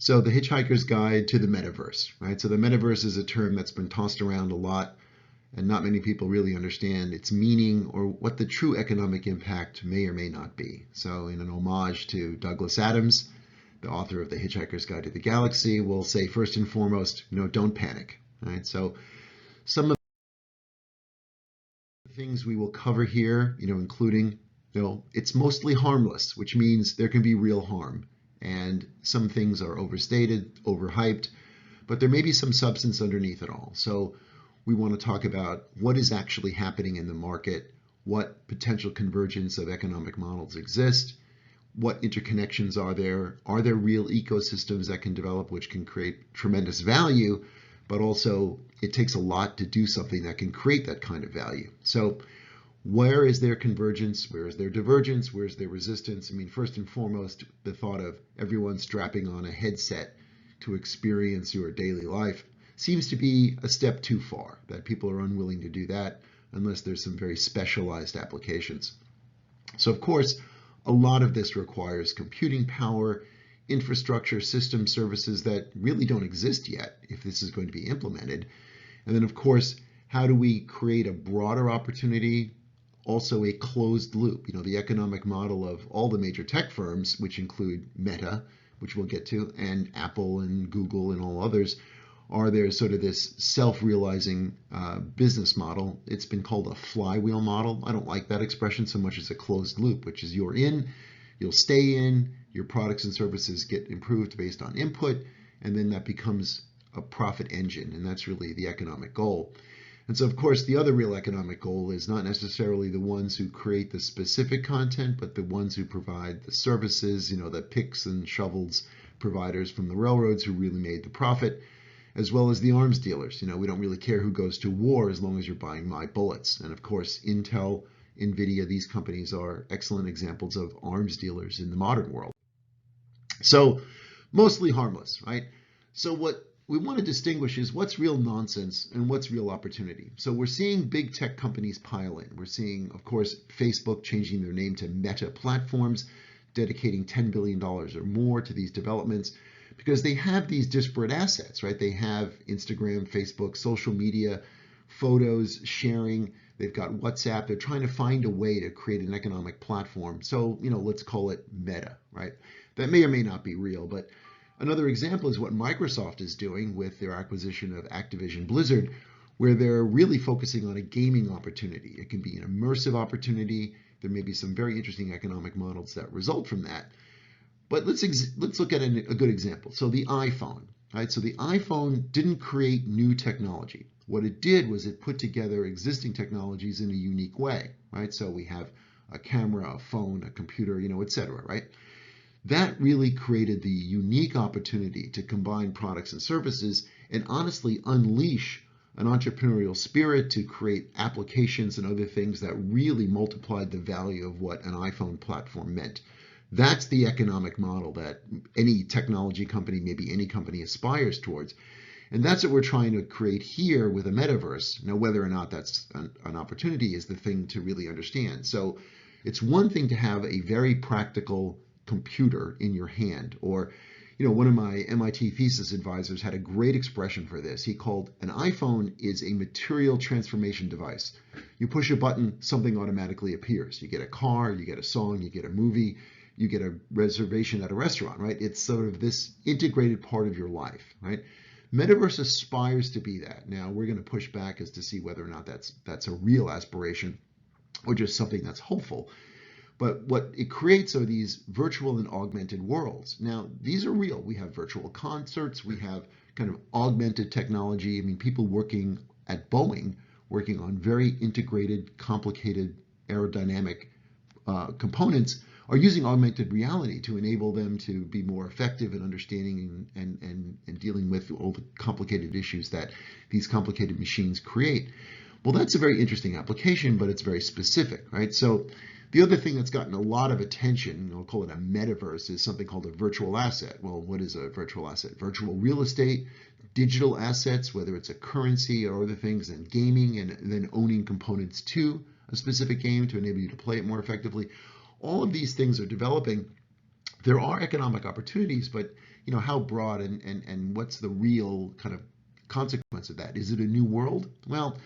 So the Hitchhiker's Guide to the Metaverse, right? So the Metaverse is a term that's been tossed around a lot, and not many people really understand its meaning or what the true economic impact may or may not be. So in an homage to Douglas Adams, the author of The Hitchhiker's Guide to the Galaxy, we'll say first and foremost, don't panic, right? So some of the things we will cover here, including, it's mostly harmless, which means there can be real harm. And some things are overstated, overhyped, but there may be some substance underneath it all. So we want to talk about what is actually happening in the market, what potential convergence of economic models exist, what interconnections are there real ecosystems that can develop which can create tremendous value, but also it takes a lot to do something that can create that kind of value. So where is there convergence? Where is there divergence? Where is there resistance? I mean, first and foremost, the thought of everyone strapping on a headset to experience your daily life seems to be a step too far, that people are unwilling to do that unless there's some very specialized applications. So of course, a lot of this requires computing power, infrastructure, system services that really don't exist yet if this is going to be implemented. And then of course, how do we create a broader opportunity, also a closed loop? The economic model of all the major tech firms, which include Meta, which we'll get to, and Apple and Google and all others, are there sort of this self-realizing business model. It's been called a flywheel model. I don't like that expression so much as a closed loop, which is you're in, you'll stay in, your products and services get improved based on input, and then that becomes a profit engine, and that's really the economic goal. And so, of course, the other real economic goal is not necessarily the ones who create the specific content, but the ones who provide the services, the picks and shovels providers from the railroads who really made the profit, as well as the arms dealers. We don't really care who goes to war as long as you're buying my bullets. And of course, Intel, NVIDIA, these companies are excellent examples of arms dealers in the modern world. So mostly harmless, right? So what we want to distinguish is what's real nonsense and what's real opportunity. So we're seeing big tech companies pile in. We're seeing, of course, Facebook changing their name to Meta Platforms, dedicating $10 billion or more to these developments because they have these disparate assets, right? They have Instagram, Facebook, social media, photos, sharing. They've got WhatsApp. They're trying to find a way to create an economic platform. So, let's call it Meta, right? That may or may not be real, but another example is what Microsoft is doing with their acquisition of Activision Blizzard, where they're really focusing on a gaming opportunity. It can be an immersive opportunity. There may be some very interesting economic models that result from that. But let's look at a good example. So the iPhone, right? So the iPhone didn't create new technology. What it did was it put together existing technologies in a unique way, right? So we have a camera, a phone, a computer, et cetera, right? That really created the unique opportunity to combine products and services and honestly unleash an entrepreneurial spirit to create applications and other things that really multiplied the value of what an iPhone platform meant. That's the economic model that any technology company, maybe any company, aspires towards. And that's what we're trying to create here with a metaverse. Now, whether or not that's an opportunity is the thing to really understand. So it's one thing to have a very practical computer in your hand, or one of my MIT thesis advisors had a great expression for this. He called an iPhone is a material transformation device. You push a button, something automatically appears. You get a car, you get a song, you get a movie, you get a reservation at a restaurant, right? It's sort of this integrated part of your life, right? Metaverse aspires to be that. Now we're going to push back as to see whether or not that's a real aspiration or just something that's hopeful. But what it creates are these virtual and augmented worlds. Now, these are real. We have virtual concerts. We have kind of augmented technology. I mean, people working at Boeing, working on very integrated, complicated aerodynamic components, are using augmented reality to enable them to be more effective in understanding and dealing with all the complicated issues that these complicated machines create. Well, that's a very interesting application, but it's very specific, right? So the other thing that's gotten a lot of attention, I'll call it a metaverse, is something called a virtual asset. Well, what is a virtual asset? Virtual real estate, digital assets, whether it's a currency or other things, and gaming, and then owning components to a specific game to enable you to play it more effectively. All of these things are developing, there are economic opportunities, but how broad and what's the real kind of consequence of that? Is it a new world? Well,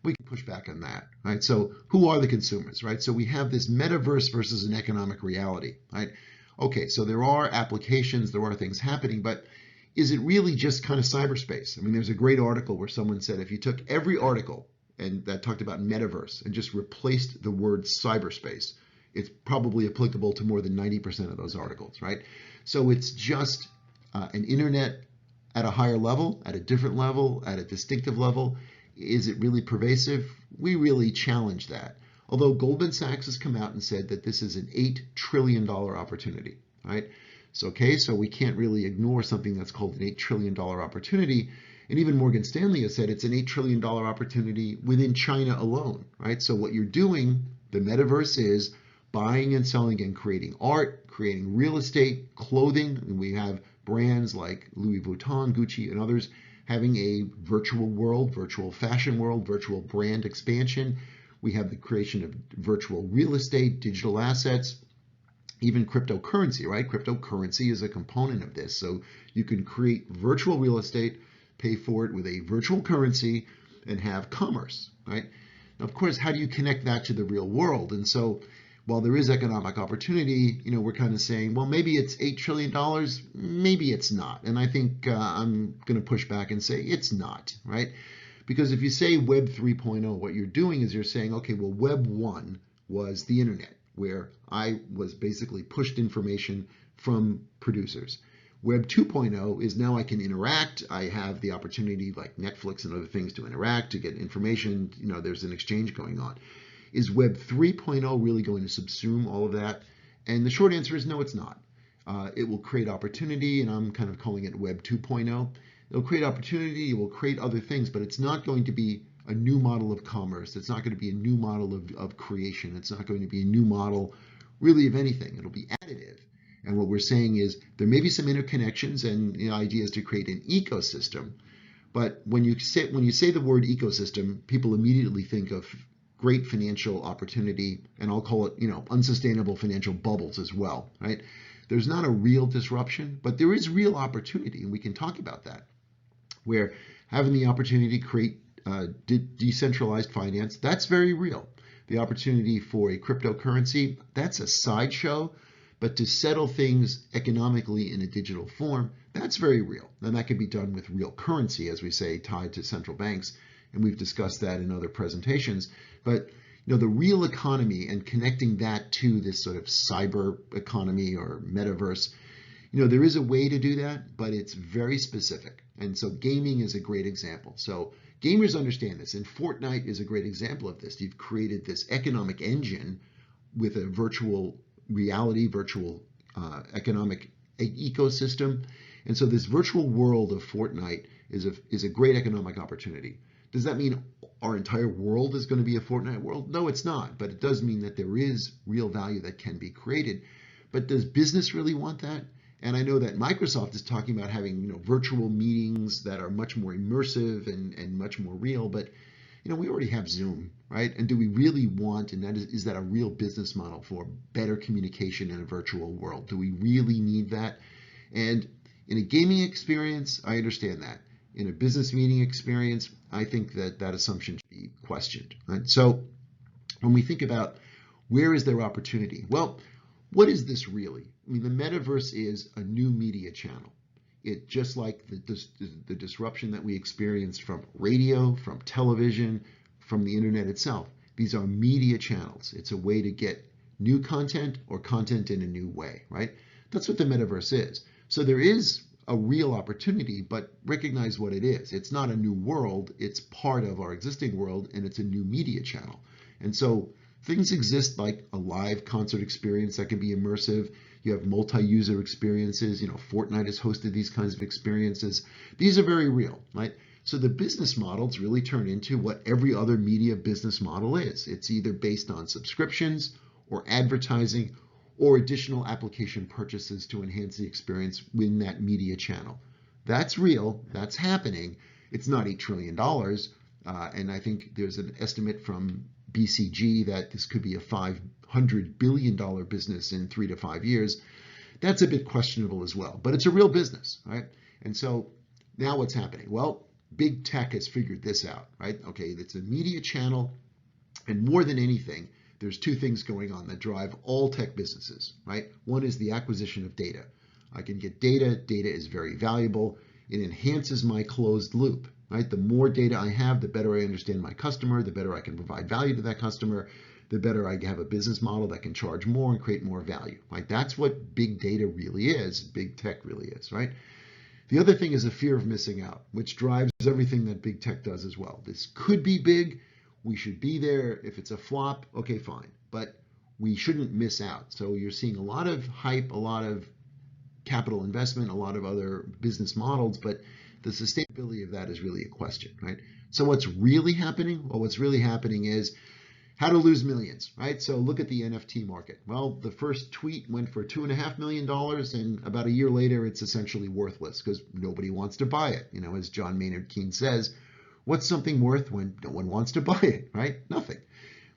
we can push back on that, right? So who are the consumers, right? So we have this metaverse versus an economic reality, right? Okay, so there are applications, there are things happening, but is it really just kind of cyberspace? I mean, there's a great article where someone said if you took every article and that talked about metaverse and just replaced the word cyberspace, it's probably applicable to more than 90% of those articles, right? So it's just an internet at a higher level, at a different level, at a distinctive level. Is it really pervasive? We really challenge that. Although Goldman Sachs has come out and said that this is an $8 trillion opportunity, right? So, okay, so we can't really ignore something that's called an $8 trillion opportunity. And even Morgan Stanley has said it's an $8 trillion opportunity within China alone, right? So what you're doing, the metaverse is buying and selling and creating art, creating real estate, clothing. And we have brands like Louis Vuitton, Gucci, and others having a virtual world, virtual fashion world, virtual brand expansion. We have the creation of virtual real estate, digital assets, even cryptocurrency, right? Cryptocurrency is a component of this. So you can create virtual real estate, pay for it with a virtual currency, and have commerce, right? Now, of course, how do you connect that to the real world? And so while there is economic opportunity, we're kind of saying, well, maybe it's $8 trillion, maybe it's not. And I think I'm going to push back and say it's not, right? Because if you say Web 3.0, what you're doing is you're saying, okay, well, Web 1 was the internet, where I was basically pushed information from producers. Web 2.0 is now I can interact. I have the opportunity, like Netflix and other things, to interact, to get information. There's an exchange going on. Is Web 3.0 really going to subsume all of that? And the short answer is no, it's not. It will create opportunity, and I'm kind of calling it Web 2.0. It'll create opportunity, it will create other things, but it's not going to be a new model of commerce. It's not going to be a new model of creation. It's not going to be a new model really of anything. It'll be additive. And what we're saying is there may be some interconnections and ideas to create an ecosystem. But when you say the word ecosystem, people immediately think of great financial opportunity, and I'll call it, unsustainable financial bubbles as well, right? There's not a real disruption, but there is real opportunity, and we can talk about that, where having the opportunity to create decentralized finance, that's very real. The opportunity for a cryptocurrency, that's a sideshow, but to settle things economically in a digital form, that's very real. And that can be done with real currency, as we say, tied to central banks. And we've discussed that in other presentations. But the real economy and connecting that to this sort of cyber economy or metaverse, there is a way to do that, but it's very specific. And so gaming is a great example. So gamers understand this, and Fortnite is a great example of this. You've created this economic engine with a virtual reality, virtual economic ecosystem. And so this virtual world of Fortnite is a great economic opportunity. Does that mean our entire world is going to be a Fortnite world? No, it's not. But it does mean that there is real value that can be created. But does business really want that? And I know that Microsoft is talking about having virtual meetings that are much more immersive and much more real. But we already have Zoom, right? And do we really want, and is that a real business model for better communication in a virtual world? Do we really need that? And in a gaming experience, I understand that. In a business meeting experience, I think that assumption should be questioned, right? So when we think about where is their opportunity? Well, what is this really? I mean, the metaverse is a new media channel. It just like the disruption that we experienced from radio, from television, from the internet itself. These are media channels. It's a way to get new content or content in a new way, right? That's what the metaverse is. So there is a real opportunity, but recognize what it is. It's not a new world. It's part of our existing world, and it's a new media channel. And so things exist like a live concert experience that can be immersive. You have multi-user experiences. Fortnite has hosted these kinds of experiences. These are very real, right? So the business models really turn into what every other media business model is. It's either based on subscriptions or advertising or additional application purchases to enhance the experience within that media channel. That's real. That's happening. It's not $8 trillion. And I think there's an estimate from BCG that this could be a $500 billion business in 3 to 5 years. That's a bit questionable as well, but it's a real business, right? And so now what's happening? Well, big tech has figured this out, right? Okay, it's a media channel, and more than anything, there's two things going on that drive all tech businesses, right? One is the acquisition of data. I can get data. Data is very valuable. It enhances my closed loop, right? The more data I have, the better I understand my customer, the better I can provide value to that customer, the better I have a business model that can charge more and create more value, right? That's what big data really is, big tech really is, right? The other thing is a fear of missing out, which drives everything that big tech does as well. This could be big. We should be there. If it's a flop, okay, fine. But we shouldn't miss out. So you're seeing a lot of hype, a lot of capital investment, a lot of other business models, but the sustainability of that is really a question, right? So what's really happening? Well, what's really happening is how to lose millions, right? So look at the NFT market. Well, the first tweet went for $2.5 million, and about a year later, it's essentially worthless because nobody wants to buy it. You know, as John Maynard Keynes says, what's something worth when no one wants to buy it, right? Nothing.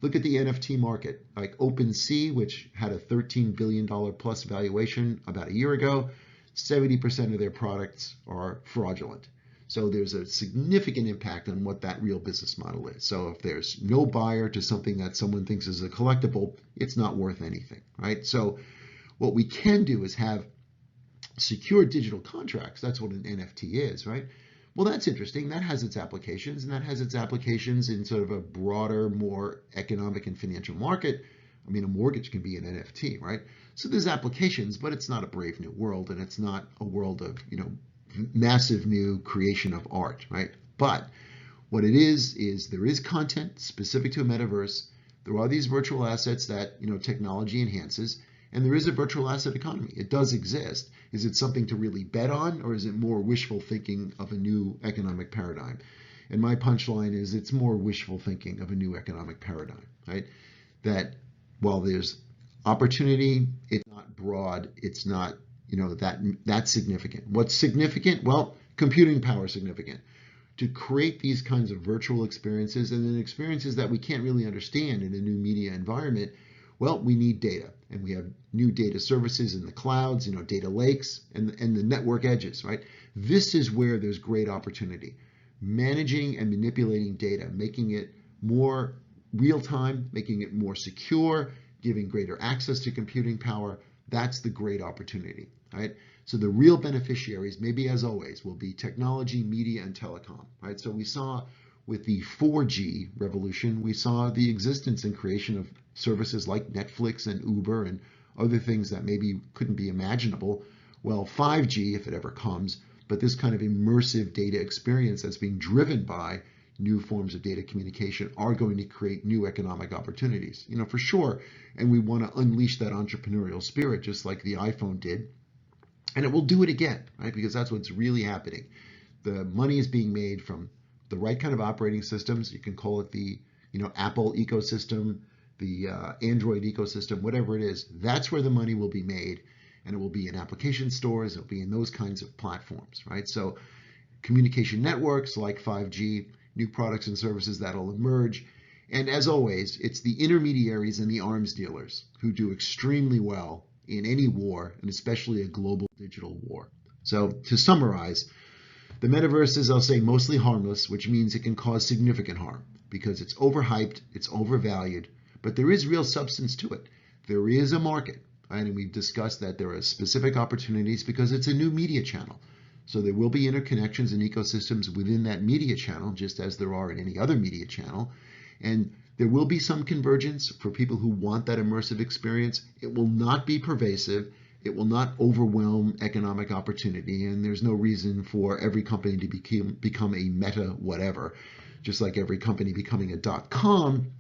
Look at the NFT market, like OpenSea, which had a $13 billion plus valuation about a year ago. 70% of their products are fraudulent. So there's a significant impact on what that real business model is. So if there's no buyer to something that someone thinks is a collectible, it's not worth anything, right? So what we can do is have secure digital contracts. That's what an NFT is, right? Well, that's interesting. That has its applications, and that has its applications in sort of a broader, more economic and financial market. I mean, a mortgage can be an NFT, right? So there's applications, but it's not a brave new world, and it's not a world of, massive new creation of art, right? But what it is there is content specific to a metaverse. There are these virtual assets that, technology enhances, and there is a virtual asset economy. It does exist. Is it something to really bet on, or is it more wishful thinking of a new economic paradigm? And my punchline is it's more wishful thinking of a new economic paradigm, right? That while there's opportunity, it's not broad, it's not, that's significant. What's significant? Well, computing power is significant. To create these kinds of virtual experiences and then experiences that we can't really understand in a new media environment, well, we need data, and we have new data services in the clouds, data lakes and the network edges, right? This is where there's great opportunity. Managing and manipulating data, making it more real time, making it more secure, giving greater access to computing power, that's the great opportunity, right? So the real beneficiaries, maybe as always, will be technology, media, and telecom, right? So we saw with the 4G revolution, we saw the existence and creation of services like Netflix and Uber and other things that maybe couldn't be imaginable. Well, 5G, if it ever comes, but this kind of immersive data experience that's being driven by new forms of data communication are going to create new economic opportunities, for sure. And we want to unleash that entrepreneurial spirit just like the iPhone did. And it will do it again, right? Because that's what's really happening. The money is being made from the right kind of operating systems. You can call it the, Apple ecosystem, the Android ecosystem, whatever it is. That's where the money will be made, and it will be in application stores. It'll be in those kinds of platforms, right? So communication networks like 5G, new products and services that'll emerge. And as always, it's the intermediaries and the arms dealers who do extremely well in any war, and especially a global digital war. So to summarize, the metaverse is, I'll say, mostly harmless, which means it can cause significant harm because it's overhyped, it's overvalued, but there is real substance to it. There is a market, right? And we've discussed that there are specific opportunities because it's a new media channel. So there will be interconnections and ecosystems within that media channel, just as there are in any other media channel. And there will be some convergence for people who want that immersive experience. It will not be pervasive. It will not overwhelm economic opportunity. And there's no reason for every company to become a meta whatever. Just like every company becoming a .com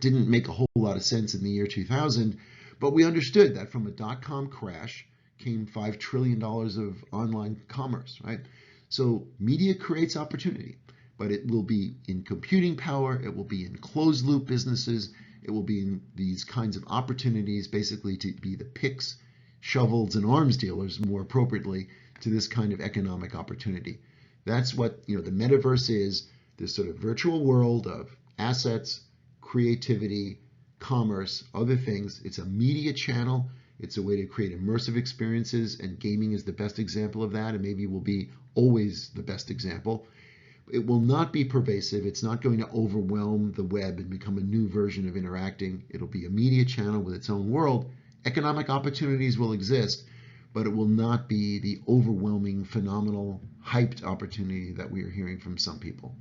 didn't make a whole lot of sense in the year 2000. But we understood that from a .com crash came $5 trillion of online commerce, right? So media creates opportunity, but it will be in computing power, it will be in closed loop businesses, it will be in these kinds of opportunities, basically to be the picks, shovels, and arms dealers, more appropriately, to this kind of economic opportunity. That's what the metaverse is, this sort of virtual world of assets, creativity, commerce, other things. It's a media channel. It's a way to create immersive experiences, and gaming is the best example of that, and maybe will be always the best example. It will not be pervasive. It's not going to overwhelm the web and become a new version of interacting. It'll be a media channel with its own world. Economic opportunities will exist, but it will not be the overwhelming, phenomenal, hyped opportunity that we are hearing from some people.